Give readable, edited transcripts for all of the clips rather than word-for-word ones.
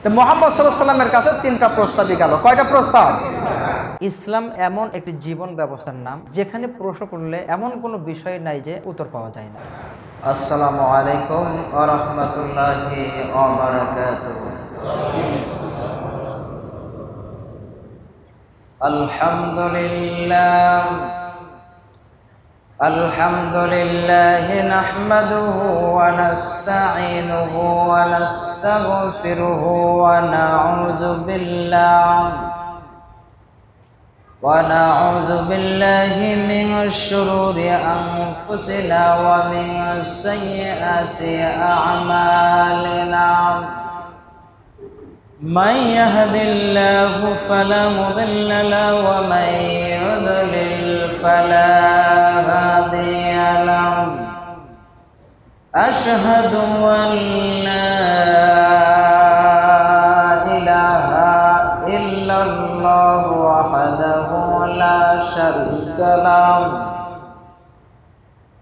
তো মুহাম্মদ সাল্লাল্লাহু আলাইহি ওয়াসাল্লামের কাছে তিনটা প্রস্তাবই গেল। কয়টা প্রস্তাব? ইসলাম এমন একটি জীবন ব্যবস্থার নাম যেখানে প্রশ্ন করলে এমন কোনো বিষয় নাই যে উত্তর পাওয়া যায় না। আসসালামু আলাইকুম ওয়া রাহমাতুল্লাহি ওয়া বারাকাতুহু। আলহামদুলিল্লাহ নাহমাদুহু ওয়া নাস্তাঈনুহু ওয়া নাস্তাগফিরুহু ওয়া নাউযু বিল্লাহি মিন শুরুরি আনফুসিনা ওয়া মিন সাইয়্যাতি আ'মালিনা। من يهد الله فلا مضل له ومن يضلل فلا هادي له. أشهد أن لا إله إلا الله وحده لا شريك له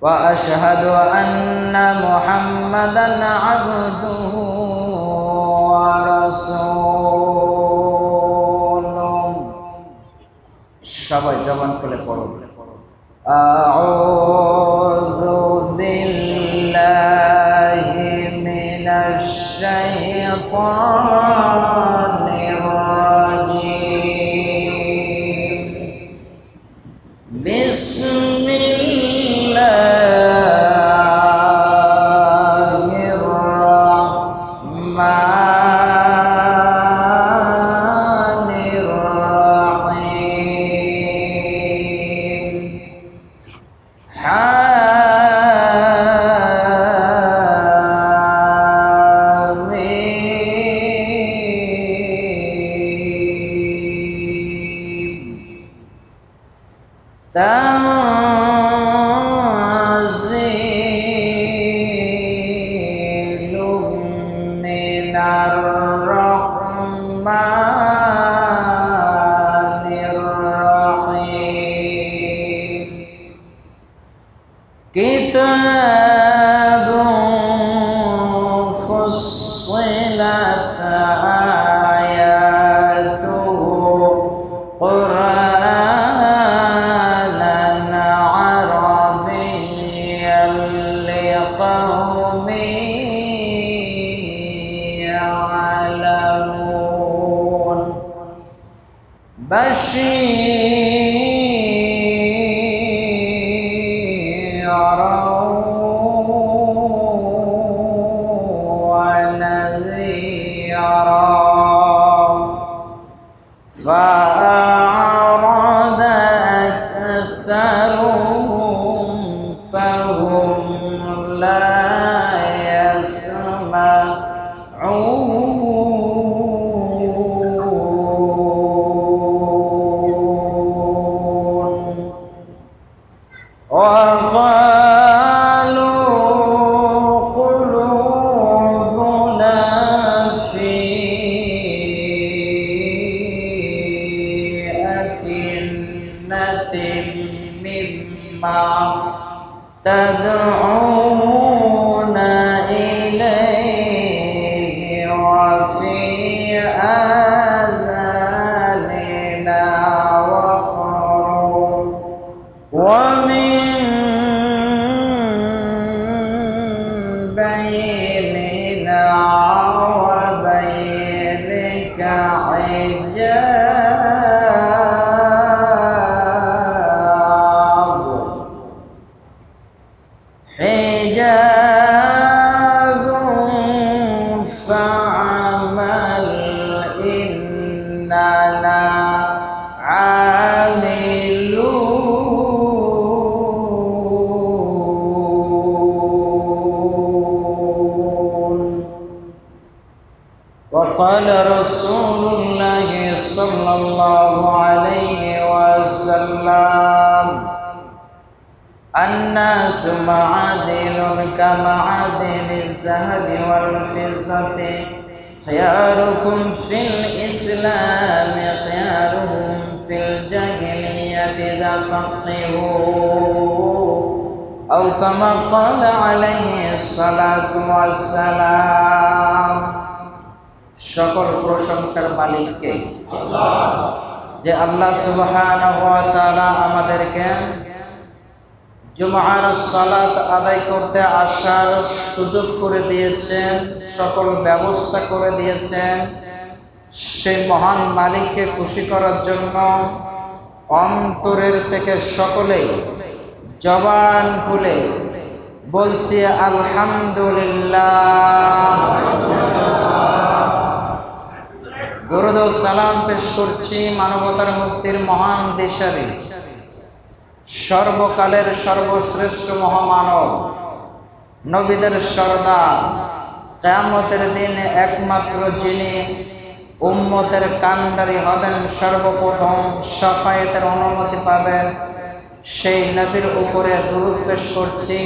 وأشهد أن محمدا عبده সবাই জবান খুলে পড়ো। আউযু বিল্লাহি মিনাশ শাইতানির রাজীম। বিসমিল্লাহির রাহমানির রাহিম। তানজিলুম মিনার রহমানির রহিম। কিতাবুন ফুসসিলাত আয়াতুহু কুরআনান আরাবিয়্যান লিকাওমিন ইয়া'লামুন। বাশীরান ওয়া নাযীরা। فأعرض أكثرهم فهم لا يسمعون. وقالوا قلوبنا في أكنة مما تدعونا إليه وفي آذاننا وقر ومن بيننا وبينك حجاب فاعمل إننا عاملون. وقال رسول الله صلى الله عليه وسلم الناس معادن كمعادن الذهب والفضة خياركم في الإسلام خيارهم في الجاهلية إذا فقهوا أو كما قال عليه الصلاة والسلام. সকল প্রশংসার মালিককে, যে আল্লাহ সুবহানাহু ওয়া তাআলা আমাদেরকে জুমআর সালাত আদায় করতে আসার সুযোগ করে দিয়েছেন, সকল ব্যবস্থা করে দিয়েছেন। সেই মহান মালিককে খুশি করার জন্য অন্তরের থেকে সকলেই জবান খুলে বলছি আলহামদুলিল্লাহ। দরুদ ও সালাম পেশ করছি মানবতার মুক্তির মহান দিশারি, সর্বকালের সর্বশ্রেষ্ঠ মহামানব, নবীদের সরদার, কিয়ামতের দিন একমাত্র যিনি উম্মতের কান্ডারি হবেন, সর্বপ্রথম শাফায়েতের অনুমতি পাবেন, সেই নবীর উপরে দরুদ পেশ করছি।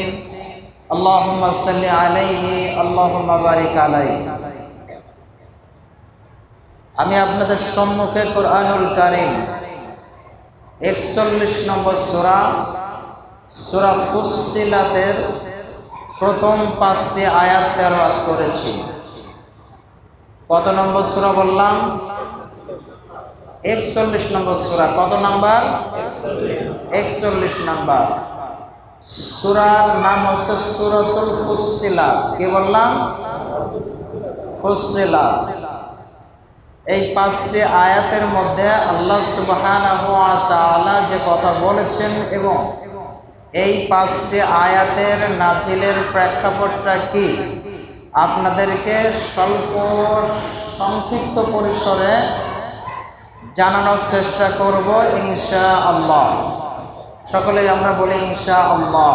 আল্লাহুম্মা সাল্লি আলাইহি আল্লাহুম্মা বারিক আলাইহি। আমি আপনাদের সম্মুখে কুরআনুল কারীম 41 নম্বর সূরা, সূরা ফুসসিলাতের প্রথম 5টি আয়াত তেলাওয়াত করেছি। কত নম্বর সূরা বললাম? 41 নম্বর সূরা। কত নাম্বার? 41 নাম্বার। সূরার নাম হচ্ছে সূরাতুল ফুসসিলাত। কি বললাম? ফুসসিলাত। এই 5টি আয়াতের মধ্যে আল্লাহ সুবহানাহু ওয়া তাআলা যে কথা বলেছেন এবং এই 5টি আয়াতের নাজিলের প্রেক্ষাপটটা কি আপনাদেরকে স্বল্প সংক্ষিপ্ত পরিসরে জানানোর চেষ্টা করব ইনশাআল্লাহ। সকলেই আমরা বলি ইনশাআল্লাহ।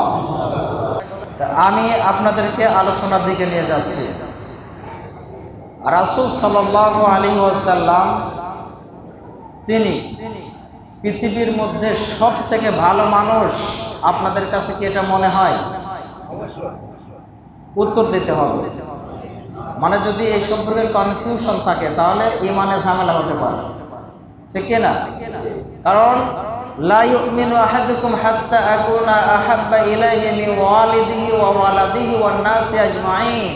আমি আপনাদেরকে আলোচনার দিকে নিয়ে যাচ্ছি। রাসূল সাল্লাল্লাহু আলাইহি ওয়াসাল্লাম তিনি পৃথিবীর মধ্যে সবথেকে ভালো মানুষ। আপনাদের কাছে কি এটা মনে হয়? উত্তর দিতে হবে। মানে যদি এই সম্পর্কে কনফিউশন থাকে তাহলে ঈমানে ঝামেলা হতে পারে, ঠিক কি না? কারণ লা ইউমিনু আহাদুকুম হাত্তা আকুনা আহাব্বা ইলাইহি মিন ওয়ালিদিহি ওয়া ওয়ালাদিহি ওয়ান নাসি আজমাইন।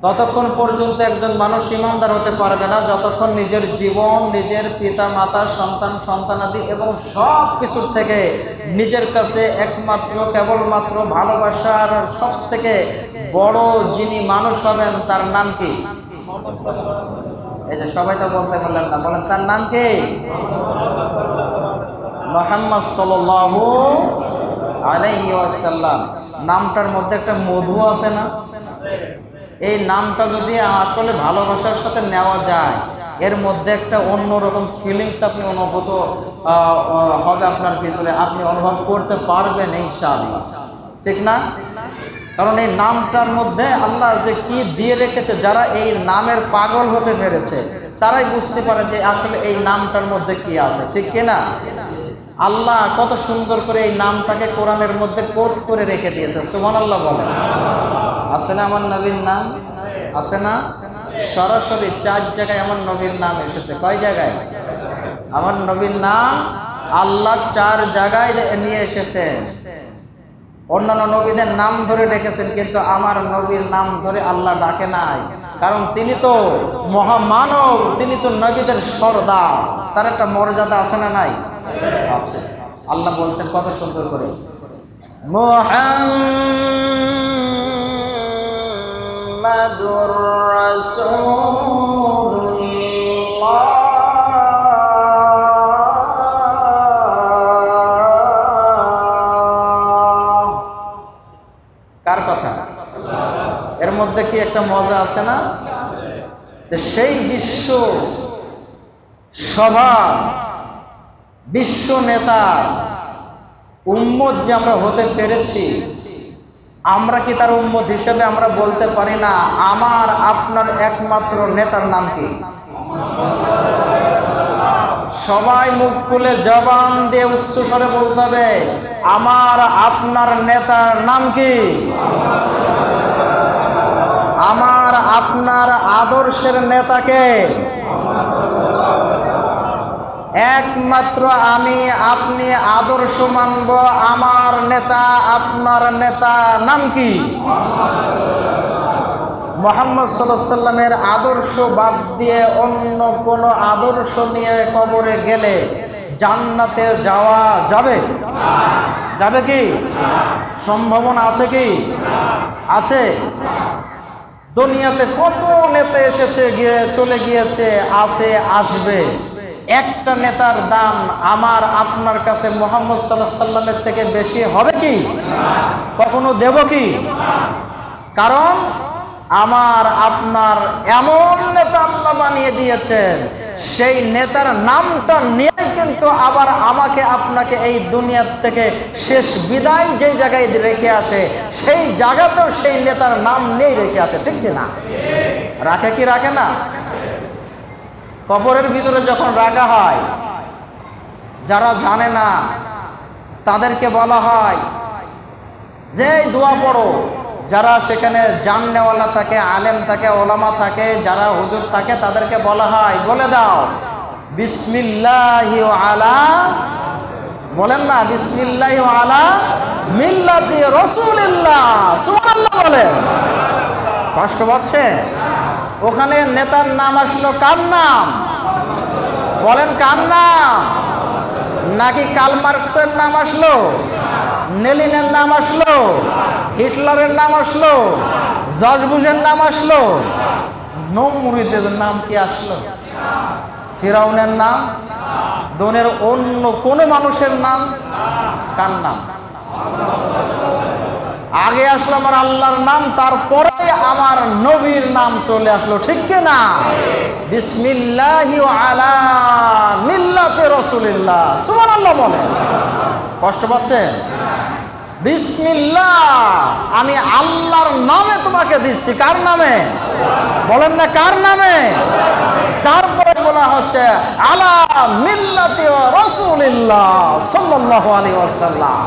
ততক্ষণ পর্যন্ত একজন মানুষ ঈমানদার হতে পারবে না যতক্ষণ নিজের জীবন, নিজের পিতা মাতা, সন্তান সন্তানাদি এবং সব কিছুর থেকে নিজের কাছে একমাত্র কেবলমাত্র ভালোবাসার সব থেকে বড় যিনি মানুষ হবেন তার নাম কি? এই যে সবাই তো বলতে পারলেন না, বলেন তার নাম কি? মুহাম্মদ সাল্লাল্লাহু আলাইহি ওয়াসাল্লাম। নামটার মধ্যে একটা মধু আছে না? এই নামটা যদি আসলে ভালোবাসার সাথে নেওয়া যায়, এর মধ্যে একটা অন্যরকম ফিলিংস আপনি অনুভূত হবে আপনার ভিতরে, আপনি অনুভব করতে পারবেন ইনশাআল্লাহ, ঠিক না? কারণ এই নামটার মধ্যে আল্লাহ যে কি দিয়ে রেখেছে, যারা এই নামের পাগল হতে পেরেছে তারাই বুঝতে পারে যে আসলে এই নামটার মধ্যে কি আছে, ঠিক কিনা? আল্লাহ কত সুন্দর করে এই নামটাকে কোরআনের মধ্যে কোট করে রেখে দিয়েছে। সুবহানাল্লাহ বলেন। আছে না আমার নবীর নাম? আছে না? সরাসরি 4 জায়গায় আমার নবীর নাম এসেছে। কয় জায়গায়? আমার নবীর নাম আল্লাহ 4 জায়গায় নিয়ে এসেছেন। অন্যান্য নবীদের নাম ধরে ডেকেছেন, কিন্তু আমার নবীর নাম ধরে আল্লাহ ডাকে নাই। কারণ তিনি তো মহামানব, তিনি তো নবীদের সরদার, তার একটা মর্যাদা আছে না নাই? আছে। আল্লাহ বলছেন কত সুন্দর করে, মুহাম্মাদুর রাসূলুল্লাহ কার কথা? এর মধ্যে কি একটা মজা আছে না? তো সেই বিশ্ব সভা, বিশ্ব নেতা উম্মত যে আমরা হতে পেরেছি, আমরা কি তার উম্মত হিসেবে আমরা বলতে পারি না আমার আপনার একমাত্র নেতার নাম কি? সবাই মুখ খুলে জবান দিয়ে উচ্চস্বরে বলতে হবে, আমার আপনার নেতার নাম কি? আমার আপনার আদর্শের নেতাকে একমাত্র আমি আপনি আদর্শ মানব। আমার নেতা আপনার নেতা নাম কি? মুহাম্মদ সাল্লাল্লাহু আলাইহি সাল্লামের আদর্শ বাদ দিয়ে অন্য কোনো আদর্শ নিয়ে কবরে গেলে জান্নাতে যাওয়া যাবে? যাবে কি? সম্ভাবনা আছে কি? আছে। দুনিয়াতে কত নেতা এসেছে গিয়ে চলে গিয়েছে, আছে, আসবে। একটা নেতার দাম আমার আপনার কাছে মুহাম্মদ সাল্লাল্লাহু আলাইহি সাল্লামের থেকে বেশি হবে কি? কখনো দেব কি? কারণ আমার আপনার এমন নেতা আল্লাহ বানিয়ে দিয়েছেন, সেই নেতার নামটা নিয়ে কিন্তু আবার আমাকে আপনাকে এই দুনিয়ার থেকে শেষ বিদায় যেই জায়গায় রেখে আসে, সেই জায়গাতেও সেই নেতার নাম নিয়েই রেখে আসে। ঠিক কিনা? রাখে কি রাখে না? কবরের ভিতরে যখন রাখা হয়, যারা জানে না তাদেরকে বলা হয় যে দোয়া পড়ো। যারা সেখানে জাননেওয়ালা থাকে, আলেম থাকে, ওলামা থাকে, যারা হুজুর থাকে, তাদেরকে বলা হয় বলে দাও বিসমিল্লাহি আলা, বলেন না বিসমিল্লাহি আলা মিল্লাতি রাসূলিল্লাহ, সুবহানাল্লাহ বলেন। কষ্ট পাচ্ছে? ওখানে নেতার নাম আসলো কার নাম? বলেন কার নাম? নাকি কার্ল মার্কসের নাম আসলো, লেনিনের নাম আসলো, হিটলারের নাম আসলো, জর্জ বুশের নাম আসলো, নমরুদের নাম কি আসলো, ফিরাউনের নাম, দুনিয়ার অন্য কোন মানুষের নাম? কার নাম? আগে আসলো আমার আল্লাহর নাম, তারপরে আমার নবীর নাম চলে আসলো। ঠিক কি না? বিসমিল্লাহি আলা মিল্লাতি রাসূলিল্লাহ, সুবহানাল্লাহ বলেন। কষ্ট পাচ্ছেন? বিসমিল্লাহ, আমি আল্লাহর নামে তোমাকে দিচ্ছি। কার নামে? বলেন না কার নামে? তারপরে বলা হচ্ছে আলা মিল্লাতি রাসূলিল্লাহ সাল্লাল্লাহু আলাইহি ওয়াসাল্লাম,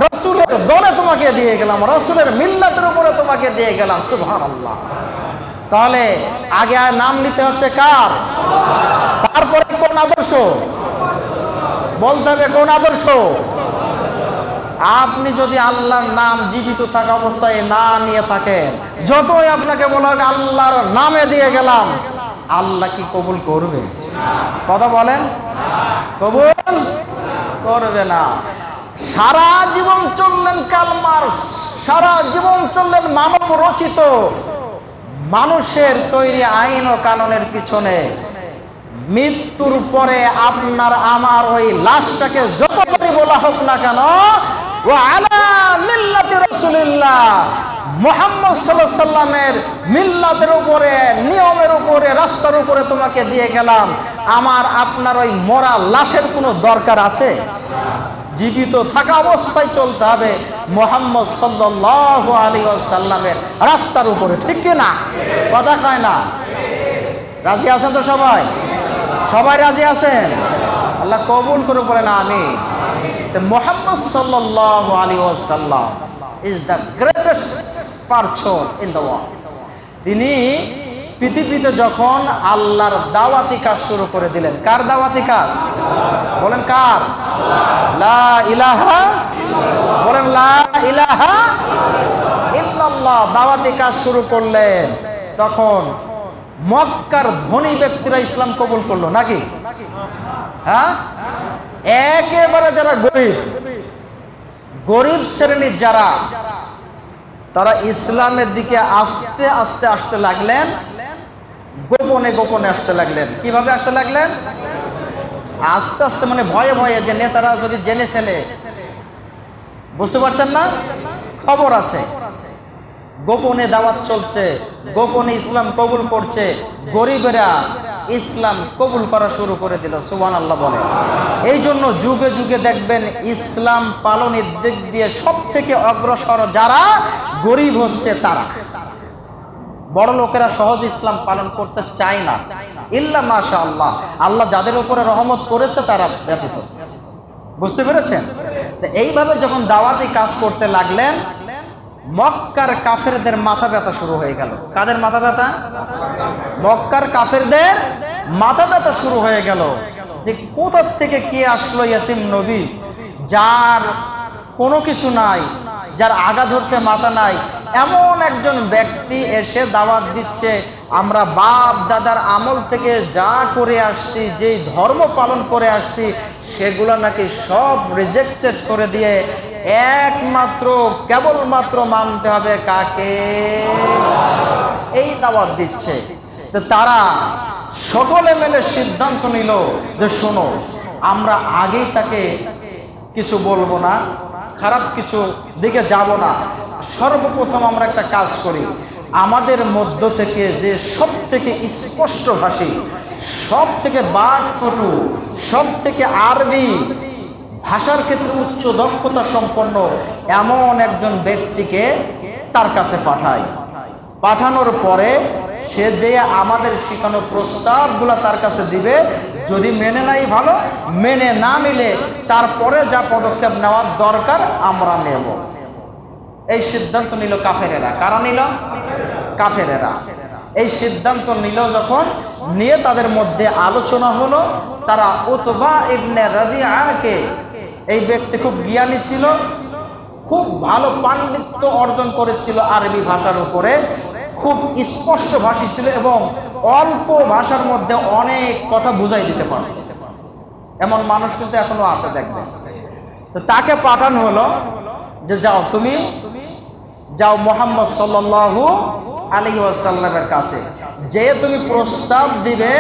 রাসূলের দলে তোমাকে দিয়ে গেলাম, রাসূলের মিল্লাতের উপরে তোমাকে দিয়ে গেলাম। সুবহানাল্লাহ। তাহলে আগে নাম নিতে হচ্ছে কার? তারপরে কোন আদর্শ বলতে হবে? কোন আদর্শ? আপনি যদি আল্লাহর নাম জীবিত থাকা অবস্থায় না নিয়ে থাকেন, যতই আপনাকে বলা হোক আল্লাহর নামে দিয়ে গেলাম, আল্লাহ কি কবুল করবে? কথা বলেন, কবুল করবে না। সারা জীবন চললেন কার্ল মার্কস, সারা জীবন চললেন মানব রচিত মানুষের তৈরি আইন ও কানুনের পিছনে। মৃত্যুর পরে আপনার আমার ওই লাশটাকে যতবারই বলা হোক না কেন, ও আলা মিল্লাতি রাসূলিল্লাহ, মুহাম্মদ সাল্লাল্লাহু আলাইহি সাল্লামের মিল্লাতের উপরে, নিয়মের উপরে, রাস্তার উপরে তোমাকে দিয়ে গেলাম, আমার আপনার ওই মরা লাশের কোনো দরকার আছে? জীবিত থাকা অবস্থায় চলতে হবে মুহাম্মদ সাল্লাল্লাহু আলাইহি ওয়াসাল্লামের রাস্তার উপরে। ঠিক কি না? কথা কয় না? রাজি আছেন তো সবাই? সবাই রাজি আছেন? আল্লাহ কবুল করে বলেন আমিন। মুহাম্মদ সাল্লাল্লাহু আলাইহি ওয়াসাল্লাম is the greatest person in the world. তিনি পৃথিবীতে যখন আল্লাহর দাওয়াতি কাজ শুরু করে দিলেন, কার দাওয়াতি কাজ? বলেন কার? লা ইলাহা, বলেন লা ইলাহা ইল্লাল্লাহ, দাওয়াতি কাজ শুরু করলেন। তখন মক্কার ধনী ব্যক্তিরা ইসলাম কবুল করলো নাকি? হ্যাঁ, একেবারে যারা গরিব শ্রেণীর যারা, তারা ইসলামের দিকে আস্তে আস্তে আসতে লাগলেন, গোপনে গোপনে আসতে লাগলেন। কিভাবে আসতে লাগলেন? আস্তে আস্তে, মানে ভয়ে ভয়ে, যে নেতারা যদি জেনে ফেলে, বুঝতে পারছেন না? খবর আছে, গোপনে দাওয়াত চলছে, গোপনে ইসলাম কবুল করছে, গরিবেরা ইসলাম কবুল করা শুরু করে দিল। সুবহানাল্লাহ বলে। এই জন্য যুগে যুগে দেখবেন ইসলাম পালনের দিক দিয়ে সব থেকে অগ্রসর যারা, গরিব হচ্ছে তারা। বড় লোকেরা সহজ ইসলাম পালন করতে চায় না, ইল্লা মাশাআল্লাহ, আল্লাহ যাদের উপরে রহমত করেছে তারা ব্যতীত। বুঝতে পেরেছেন? এইভাবে যখন দাওয়াতি কাজ করতে লাগলেন, মক্কার কাফেরদের মাথা ব্যথা শুরু হয়ে গেল। কাদের মাথা ব্যথা? মক্কার কাফেরদের মাথা ব্যথা শুরু হয়ে গেল যে কোথা থেকে কে আসলো ইতিম নবী, যার কোনো কিছু নাই, যার আগা ধরতে মাথা নাই, এমন একজন ব্যক্তি এসে দাওয়াত দিচ্ছে, আমরা বাপ দাদার আমল থেকে যা করে আসছি, যেই ধর্ম পালন করে আসছি, সেগুলো নাকি সব রিজেক্টেড করে দিয়ে একমাত্র কেবলমাত্র মানতে হবে কাকে? এই দাওয়াত দিচ্ছে। তো তারা সকলে মিলে সিদ্ধান্ত নিল যে শোনো, আমরা আগেই তাকে কিছু বলবো না, খারাপ কিছু দিকে যাব না। সর্বপ্রথম আমরা একটা কাজ করি, আমাদের মধ্য থেকে যে সব থেকে স্পষ্টভাষী, সব থেকে বাকপটু, সব থেকে আরবি ভাষার ক্ষেত্রে উচ্চ দক্ষতা সম্পন্ন এমন একজন ব্যক্তিকে তার কাছে পাঠাই। পাঠানোর পরে সে যে আমাদের শেখানো প্রস্তাবগুলো তার কাছে দিবে, যদি মেনে নাই ভালো, মেনে না নিলে তারপরে যা পদক্ষেপ নেওয়ার দরকার আমরা নেব। এই সিদ্ধান্ত নিল কাফেরেরা। কারা নিল? কাফেরেরা। এই সিদ্ধান্ত নিল যখন, নিয়ে তাদের মধ্যে আলোচনা হলো। তারা উতবা ইবনে রবিআকে, এই ব্যক্তি খুব জ্ঞানী ছিল, খুব ভালো পাণ্ডিত্য অর্জন করেছিল আরবি ভাষার উপরে, খুব স্পষ্ট ভাষী ছিল এবং অল্প ভাষার মধ্যে অনেক কথা বুঝাই দিতে পারত। এমন মানুষ কিন্তু এখনো আছে, দেখবেন। তো তাকে পাঠানো হলো যে যাও, তুমি যাও মুহাম্মদ সাল্লাল্লাহু আলাইহি ওয়াসাল্লামের কাছে, যে তুমি প্রস্তাব দিবে,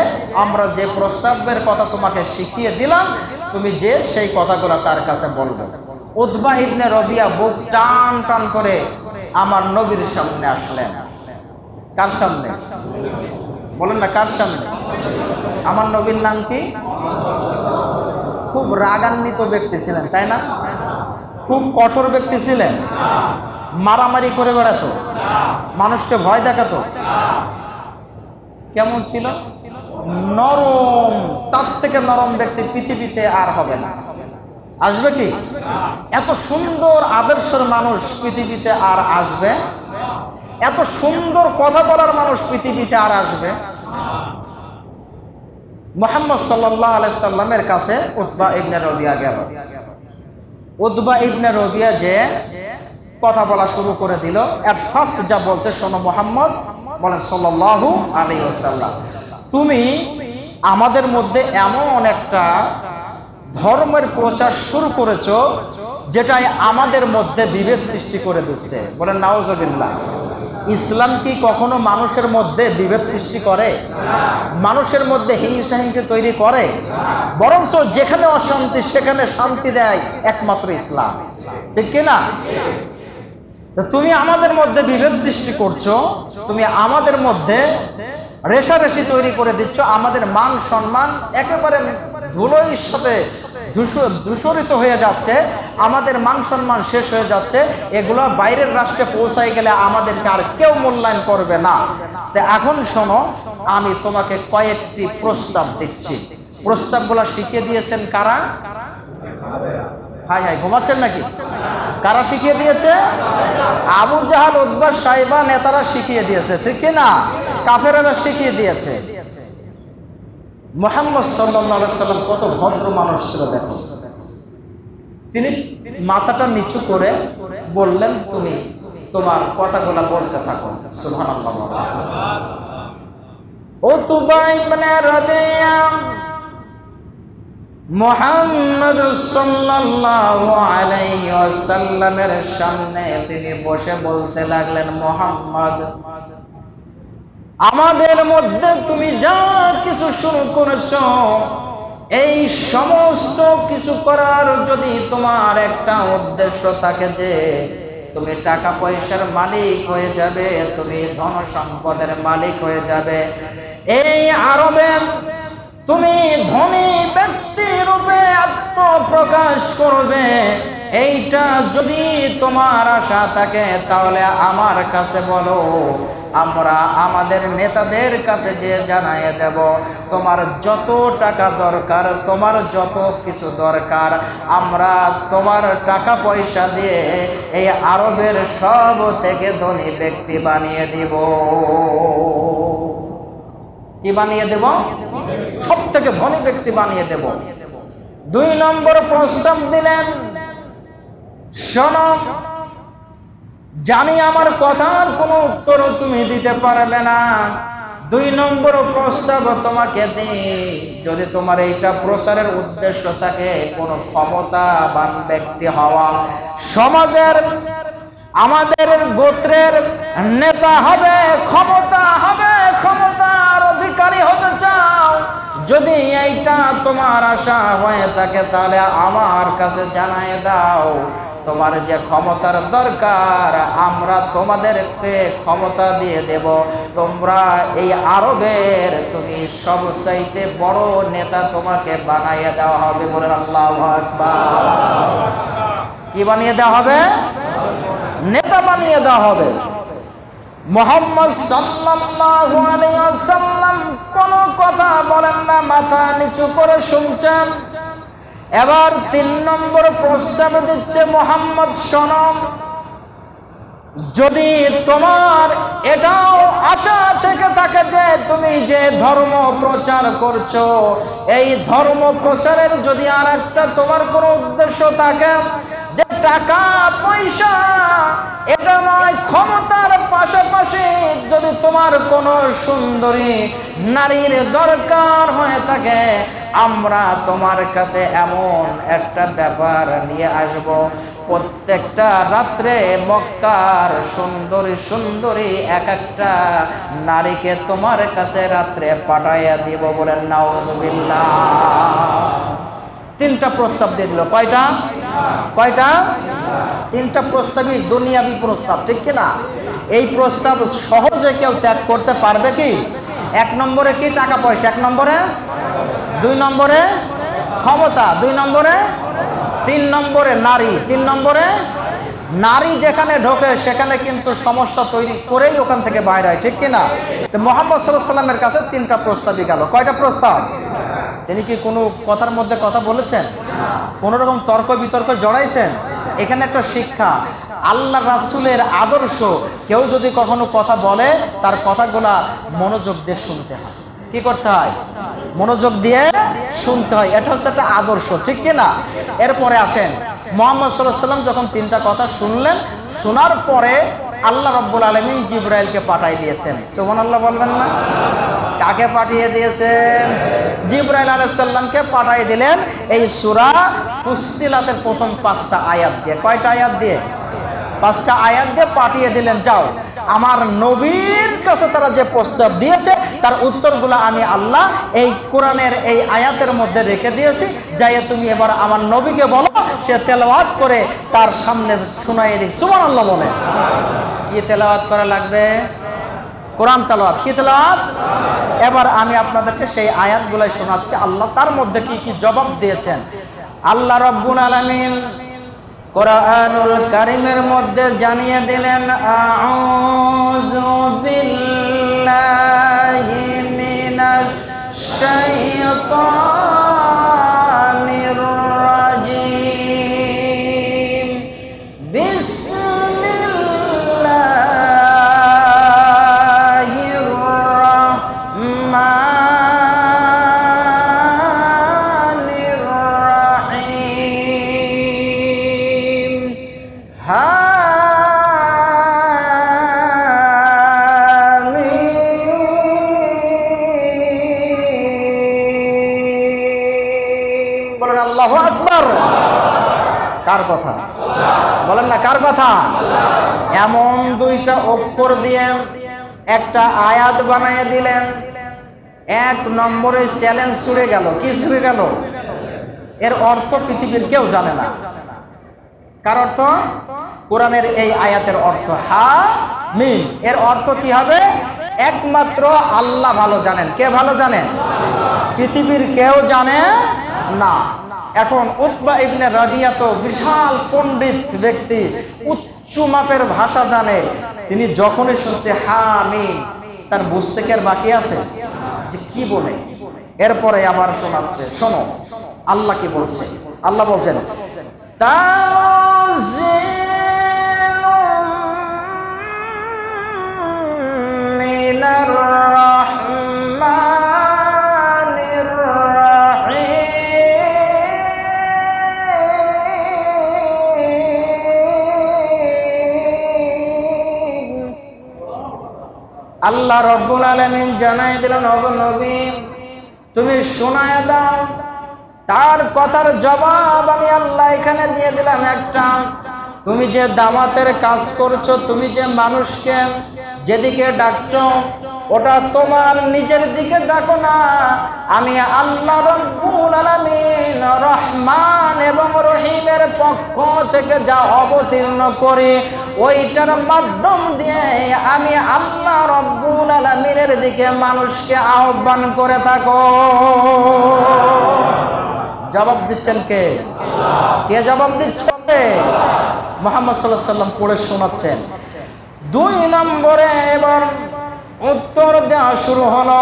আমরা যে প্রস্তাবের কথা তোমাকে শিখিয়ে দিলাম, তুমি যে সেই কথাগুলো তার কাছে বলবে। উতবা ইবনে রবিয়া বুক টান টান করে আমার নবীর সামনে আসলেন। কার সামনে? বলেন না, কার সামনে? আমার নবীর নাম কি? খুব রাগান্বিত ব্যক্তি ছিলেন, তাই না? খুব কঠোর ব্যক্তি ছিলেন, মারামারি করে বেড়াতো, মানুষকে ভয় দেখাতো। কেমন ছিল? নরম। তার থেকে নরম ব্যক্তি পৃথিবীতে আর হবে না। আসবে কি? এত সুন্দর আদর্শের মানুষ পৃথিবীতে আর আসবে? এত সুন্দর কথা বলার মানুষ পৃথিবীতে আর আসবে? মুহাম্মদ সাল্লাল্লাহু আলাইহি সাল্লামের কাছে উতবা ইবনে রবিয়া গেল। উতবা ইবনে রবিয়া যে কথা বলা শুরু করে দিল, এট ফার্স্ট যা বলছে, শোনো মুহাম্মদ, বলেন সাল্লাল্লাহু আলাইহি ওয়াসাল্লাম, তুমি আমাদের মধ্যে এমন একটা ধর্মের প্রচার শুরু করেছো যেটাই আমাদের মধ্যে বিভেদ সৃষ্টি করে দিচ্ছে। বলেন নাউজুবিল্লাহ। ইসলাম কি কখনো মানুষের মধ্যে বিভেদ সৃষ্টি করে? মানুষের মধ্যে হিংসা তৈরি করে? বরঞ্চ যেখানে অশান্তি সেখানে শান্তি দেয় একমাত্র ইসলাম, ঠিক কিনা? তুমি আমাদের মধ্যে বিভেদ সৃষ্টি করছো, তুমি আমাদের মধ্যে রেষারেষি তৈরি করে দিচ্ছ, আমাদের মান সম্মান একেবারে ধুলোর সাথে দূষিত হয়ে যাচ্ছে, আমাদের মান সম্মান শেষ হয়ে যাচ্ছে। এগুলো বাইরের রাষ্ট্রে পৌঁছায় গেলে আমাদেরকে আর কেউ মূল্যায়ন করবে না। তো এখন শোনো, আমি তোমাকে কয়েকটি প্রস্তাব দিচ্ছি। প্রস্তাবগুলো শিখিয়ে দিয়েছেন কারা? হাই হাই, ঘুমাচ্ছেন নাকি? কারা শিখিয়ে দিয়েছে? আবু জাহাল, উতবা, সাইবা নেতারা শিখিয়ে দিয়েছে, ঠিক কিনা? কাফেরেরা শিখিয়ে দিয়েছে। মুহাম্মদ সাল্লাল্লাহু আলাইহি সাল্লাম কত ভদ্র মানুষ ছিল দেখো। তিনি মাথাটা নিচু করে বললেন, তুমি তোমার কথাগুলো বলতে থাকো। সুবহানাল্লাহ। উতবা ইবনে রবিয়া মুহাম্মদ সাল্লাল্লাহু আলাইহি ওয়াসাল্লামের সামনে তিনি বসে বলতে লাগলেন, মুহাম্মদ, আমাদের মধ্যে তুমি যা কিছু শুরু করেছো, এই সমস্ত কিছু করার যদি তোমার একটা উদ্দেশ্য থাকে যে তুমি টাকা পয়সার মালিক হয়ে যাবে, তুমি ধন সম্পদের মালিক হয়ে যাবে, এই আরবে তুমি ধনী ব্যক্তি রূপে আত্মপ্রকাশ করবে, এইটা যদি তোমার আশা থাকে তাহলে আমার কাছে বলো, আমরা আমাদের নেতাদের কাছে যে জানাইয়ে দেব, তোমার যত টাকা দরকার, তোমার যত কিছু দরকার, আমরা তোমার টাকা পয়সা দিয়ে এই আরবের সব থেকে ধনী ব্যক্তি বানিয়ে দিব। কি বানিয়ে দেব? সব থেকে ধনী ব্যক্তি বানিয়ে দেব। 2 নম্বর প্রস্তাব দিলেন, শোনো, জানি আমার কথার কোনো উত্তর তুমি দিতে পারবে না। 2 নম্বর প্রস্তাব তোমাকে দিই, যদি তোমার এইটা প্রচারের উদ্দেশ্য থাকে কোনো ক্ষমতাবান ব্যক্তি হওয়া, সমাজের আমাদের গোত্রের নেতা হবে, ক্ষমতার অধিকারী হতে চাও, যদি এইটা তোমার আশা হয়ে থাকে তাহলে আমার কাছে জানিয়ে দাও। তোমার যে ক্ষমতার দরকার আমরা তোমাদেরকে ক্ষমতা দিয়ে দেব। তোমরা এই আরবের তুমি সবচাইতে বড় নেতা তোমাকে বানিয়ে দেওয়া হবে। বলেন আল্লাহু আকবার। কি বানিয়ে দেওয়া হবে? নেতা বানিয়ে দেওয়া হবে। মুহাম্মদ সাল্লাল্লাহু আলাইহি ওয়াসাল্লাম কোনো কথা বলেন না, মাথা নিচু করে শুনছেন। এবার 3 নম্বর প্রস্তাব দিচ্ছে, মুহাম্মদ শোনো, যদি তোমার এটাও আশা থেকে থাকে যে তুমি যে ধর্ম প্রচার করছো, এই ধর্ম প্রচারের যদি আরেকটা তোমার কোনো উদ্দেশ্য থাকে যে টাকা পয়সা, এটা নয়, ক্ষমতার পাশাপাশি যদি তোমার কোনো সুন্দরী নারীর দরকার হয়ে থাকে, আমরা তোমার কাছে এমন একটা ব্যাপার নিয়ে আসব, প্রত্যেকটা রাত্রে মক্কার সুন্দরী এক একটা নারীকে তোমার কাছে রাত্রে পাঠাইয়া দিব। বলেন নাউজুবিল্লাহ। 3টা প্রস্তাব দিয়ে দিল। কয়টা? 3টা প্রস্তাবই দুনিয়াবি প্রস্তাব, ঠিক কিনা? এই প্রস্তাব সহজে কেউ ত্যাগ করতে পারবে কি? 1 নম্বরে কি? টাকা পয়সা। 1 নম্বরে, 2 নম্বরে ক্ষমতা, 2 নম্বরে, 3 নম্বরে নারী। 3 নম্বরে নারী যেখানে ঢোকে সেখানে কিন্তু সমস্যা তৈরি করেই ওখান থেকে বাইরে হয়, ঠিক কিনা? তো মুহাম্মদ সাল্লাল্লাহু আলাইহি ওয়াসাল্লামের কাছে 3টা প্রস্তাবই গেল। কয়টা প্রস্তাব? তিনি কি কোনো কথার মধ্যে কথা বলেছেন? কোনো রকম তর্ক বিতর্ক জড়াইছেন? এখানে একটা শিক্ষা, আল্লাহ রাসূলের আদর্শ, কেউ যদি কখনো কথা বলে তার কথাগুলা মনোযোগ দিয়ে শুনতে হয়। কি করতে হয়? মনোযোগ দিয়ে শুনতে হয়। এটা হচ্ছে একটা আদর্শ, ঠিক কিনা? এরপরে আসেন, মুহাম্মদ সাল্লাল্লাহু আলাইহি ওয়াসাল্লাম যখন 3টা কথা শুনলেন, শোনার পরে আল্লাহ রাব্বুল আলামিন জিবরাইলকে পাঠিয়ে দিয়েছেন। সুবহানাল্লাহ বলবেন না? কাকে পাঠিয়ে দিয়েছেন? জিবরাইল আলাইহিস সালামকে পাঠিয়ে দিলেন এই সূরা ফুসসিলাতের প্রথম 5টা আয়াত দিয়ে। কয়টা আয়াত দিয়ে? 5টা আয়াত দিয়ে পাঠিয়ে দিলেন, যাও আমার নবীর কাছে তারা যে প্রস্তাব দিয়েছে তার উত্তরগুলো আমি আল্লাহ এই কোরআনের এই আয়াতের মধ্যে রেখে দিয়েছি, যাইয়ে তুমি এবার আমার নবীকে বলো, সে তেলাওয়াত করে তার সামনে শোনাইয়ে দিক। সুবহানাল্লাহ বলে। কি তেলাওয়াত করা লাগবে? কোরআন তেলাওয়াত। কি তেলাওয়াত? এবার আমি আপনাদেরকে সেই আয়াতগুলাই শোনাচ্ছি, আল্লাহ তার মধ্যে কি কি জবাব দিয়েছেন। আল্লাহ রাব্বুল আলামিন কোরআনুল কারীমের মধ্যে জানিয়ে দিলেন, আউযু বিল্লাহি মিনাশ শাইতানির রাজীম, বিসমিল্লাহির রাহমানির রাহিম, হামিম। বলেন আল্লাহু আকবার। কার কথা? বলেন না, কার কথা? এমন 2টা অক্ষর দিয়ে একটা আয়াত বানিয়ে দিলেন। 1 নম্বরে চ্যালেঞ্জ ছুড়ে গেল। কি ছুড়ে গেল? এর অর্থ পৃথিবীর কেউ জানে না। কার অর্থ? কোরআনের এই আয়াতের অর্থ হামিম। এর অর্থ কি হবে? একমাত্র আল্লাহ ভালো জানেন। কে ভালো জানেন? পৃথিবীর কেউ জানে না। এখন উতবা ইবনে রাবিয়া তো বিশাল পণ্ডিত ব্যক্তি, উচ্চ মাপের ভাষা জানে। তিনি যখনই শুনছে হামিম, তার বুঝতে কি আর বাকি আছে যে কি বলে? এরপরে আবার শোনাচ্ছে, শোনো আল্লাহ কি বলছে। আল্লাহ বলছেন, তানজিলুম মিনার রাহমানির রাহিম, আল্লাহ রাব্বুল আলামিন জানায় দিলেন, ওগো নবী তুমি শোনায় দাও। তার কথার জবাব আমি আল্লাহ এখানে দিয়ে দিলাম একটা, তুমি যে দাওয়াতের কাজ করছো, তুমি যে মানুষকে যেদিকে ডাকছো, ওটা তোমার নিজের দিকে ডাকো না, আমি আল্লাহ রাব্বুল আলামিন রহমান এবং রহিমের পক্ষ থেকে যা অবতীর্ণ করি ওইটার মাধ্যম দিয়ে আমি আল্লাহ রাব্বুল আলামিনের দিকে মানুষকে আহ্বান করে থাকো। জবাব দিচ্ছেন কে? কে জবাব দিচ্ছে? মুহাম্মদ সাল্লাল্লাহু আলাইহি ওয়াসাল্লাম পড়ে শোনাচ্ছেন। 2 নম্বরে এবার উত্তর দেওয়া শুরু হলো।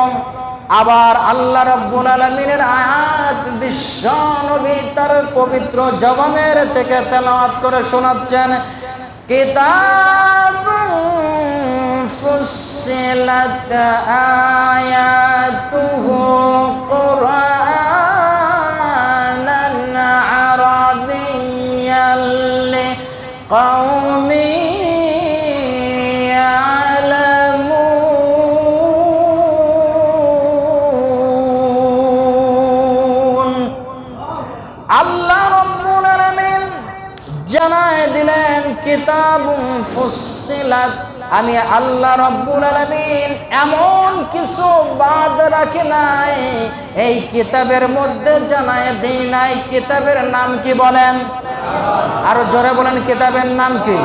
আবার আল্লাহ রাব্বুল আলামিনের আয়াত বিশ্ব নবী তার পবিত্র জবানের থেকে তেলাওয়াত করে শোনাচ্ছেন, কিতাবুন ফুসসিলাত আয়াতুহু কুরআনান আরাবিয়্যান লিকাওমি জানায় দিলেন কিতাবুন ফুসসিলাত, আমি আল্লাহ রাব্বুল আলামিন এমন কিছু বাদ রাখি নাই, এই কিতাবের মধ্যে জানায় দেই নাই। কিতাবের নাম কি বলেন? আরো জোরে বলেন, কিতাবের নাম কি?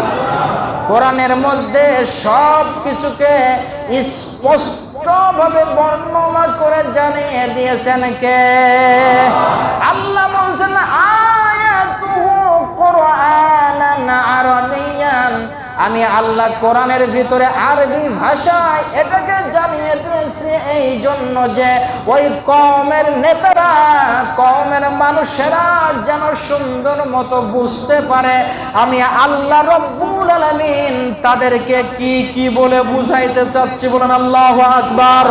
কোরআনের মধ্যে সব কিছুকে স্পষ্টভাবে বর্ণনা করে জানিয়ে দিয়েছেন কে? আল্লাহ বলছেন আয়াতুহু কুরআনান আরাবিয়ান, আমি আল্লাহ কোরআনের ভিতরে আরবি ভাষায় এটাকে জানিয়ে দিয়েছি এই জন্য যে ওই কওমের নেতারা, কওমের মানুষেরা যেন সুন্দর মতো বুঝতে পারে আমি আল্লাহ রাব্বুল আলামিন তাদেরকে কি কি বলে বুঝাইতে চাচ্ছি। বলেন আল্লাহু আকবার।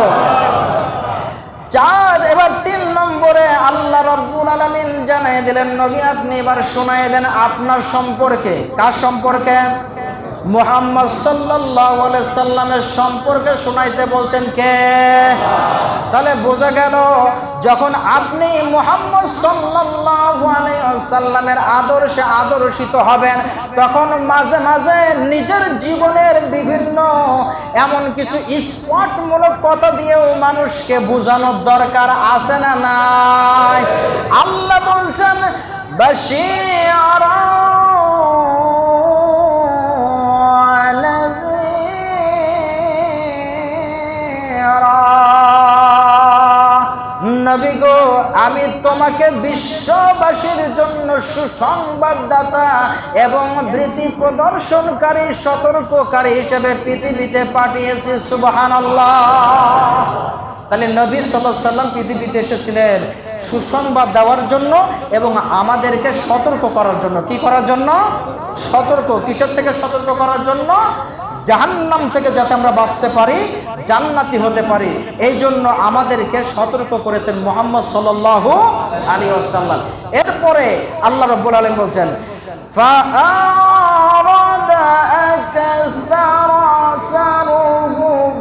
এবার 3 নম্বরে আল্লাহ রাব্বুল আলামিন জানিয়ে দিলেন, নবী আপনি এবার শোনায় দেন আপনার সম্পর্কে। কার সম্পর্কে? মুহাম্মদ সাল্লাল্লাহু আলাইহি সাল্লামের সম্পর্কে শোনাইতে বলছেন কে? তাহলে বোঝা গেল যখন আপনি মুহাম্মদ সাল্লাল্লাহু আলাইহি সাল্লামের আদর্শে আদর্শিত হবেন, তখন মাঝে মাঝে নিজের জীবনের বিভিন্ন এমন কিছু স্পষ্টমূলক কথা দিয়েও মানুষকে বোঝানোর দরকার আছে না নাই? আল্লাহ বলছেন বাশীরা নবী গো, আমি তোমাকে বিশ্ববাসীর জন্য সুসংবাদদাতা এবং ভীতি প্রদর্শনকারী সতর্ককারী হিসেবে পৃথিবীতে পাঠিয়েছি। সুবহানাল্লাহ। তাহলে নবী সাল্লাল্লাহু আলাইহি সাল্লাম পৃথিবীতে এসেছিলেন সুসংবাদ দেওয়ার জন্য এবং আমাদেরকে সতর্ক করার জন্য। কি করার জন্য? সতর্ক। কিসের থেকে সতর্ক করার জন্য? জাহান্নাম থেকে যাতে আমরা বাঁচতে পারি, জান্নাতি হতে পারি, এই জন্য আমাদেরকে সতর্ক করেছেন মুহাম্মদ সাল্লাল্লাহু আলাইহি ওয়াসাল্লাম। এরপরে আল্লাহ রাব্বুল আলামিন বলছেন ফাআরাদা আকাসারুহুম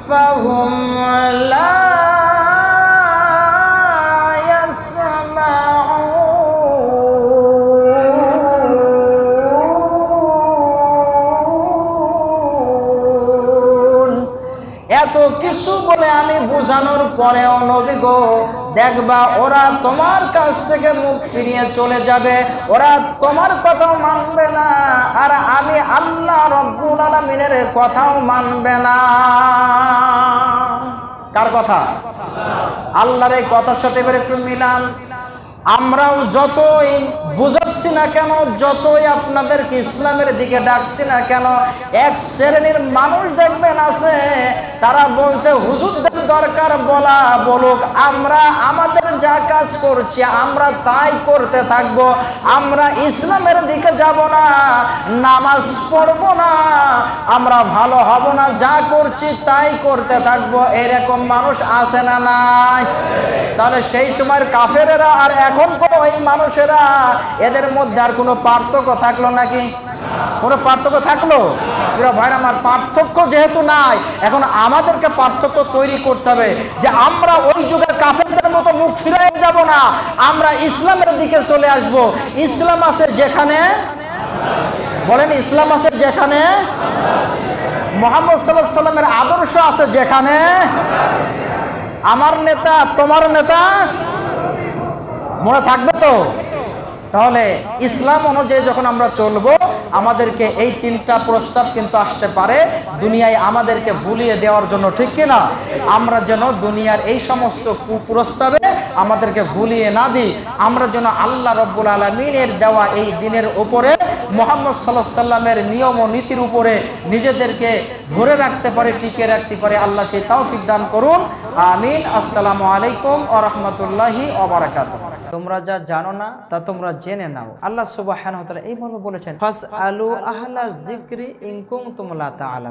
ফাহুম লা এত কিছু বলে আমি বোঝানোর পরেও নবী গো দেখবা ওরা তোমার কাছ থেকে মুখ ফিরিয়ে চলে যাবে, ওরা তোমার কথাও মানবে না, আর আমি আল্লাহ রাব্বুল আলামিনের কথাও মানবে না। কার কথা? আল্লাহর এই কথার সাথে এবার একটু মিলান। আমরাও যতই বুঝাচ্ছি না কেন, যতই আপনাদেরকে ইসলামের দিকে ডাকছি না কেন, এক শ্রেণীর মানুষ দেখবেন আছে, তারা বলছে হুজুরদের দরকার বলা বলুক, আমরা আমাদের যা কাজ করছি আমরা তাই করতে থাকব, আমরা ইসলামের দিকে যাব না, নামাজ পড়ব না, আমরা ভালো হব না, যা করছি তাই করতে থাকবো, এরকম মানুষ আছে না নাই? তাহলে সেই সময়ের কাফেরেরা আর এখন তো এই মানুষেরা, এদের মধ্যে আর কোনো পার্থক্য থাকলো নাকি? কোনো পার্থক্য থাকলো? পুরো ভাইরা আমার, পার্থক্য যেহেতু নাই, এখন আমাদেরকে পার্থক্য তৈরি করতে হবে যে আমরা ওই যুগের কাফেরদের মতো মুখ ফিরিয়ে যাব না, আমরা ইসলামের দিকে চলে আসব। ইসলাম আছে যেখানে, বলেন ইসলাম আছে যেখানে, মুহাম্মদ সাল্লাল্লাহু আলাইহি সাল্লামের আদর্শ আছে যেখানে, আমার নেতা তোমার নেতা মনে থাকবে তো? তাহলে ইসলাম অনুযায়ী যখন আমরা চলবো, আমাদেরকে এই তিনটা প্রস্তাব কিন্তু আসতে পারে দুনিয়ায় আমাদেরকে ভুলিয়ে দেওয়ার জন্য, ঠিক কিনা? আমরা যেন দুনিয়ার এই সমস্ত কুপ্রস্তাবে আমাদেরকে ভুলিয়ে না দিই, আমরা যেন আল্লাহ রব্বুল আলামিনের দেওয়া এই দিনের উপরে, মুহাম্মদ সাল্লাল্লাহু আলাইহি সাল্লামের নিয়ম ও নীতির উপরে নিজেদেরকে ধরে রাখতে পারে, টিকে রাখতে পারে। আল্লাহ সেই তৌফিক দান করুন, আমিন। আসসালামু আলাইকুম ওয়া রাহমাতুল্লাহি ওয়া বারাকাতুহু। তোমরা যা জানো না তা তোমরা জেনে নাও। আল্লাহ সুবহানাহু ওয়া তাআলা এই মর্মে বলেছেন, ফাসআলু আহলা যিকরি ইন কুনতুম লা তা'লামুন।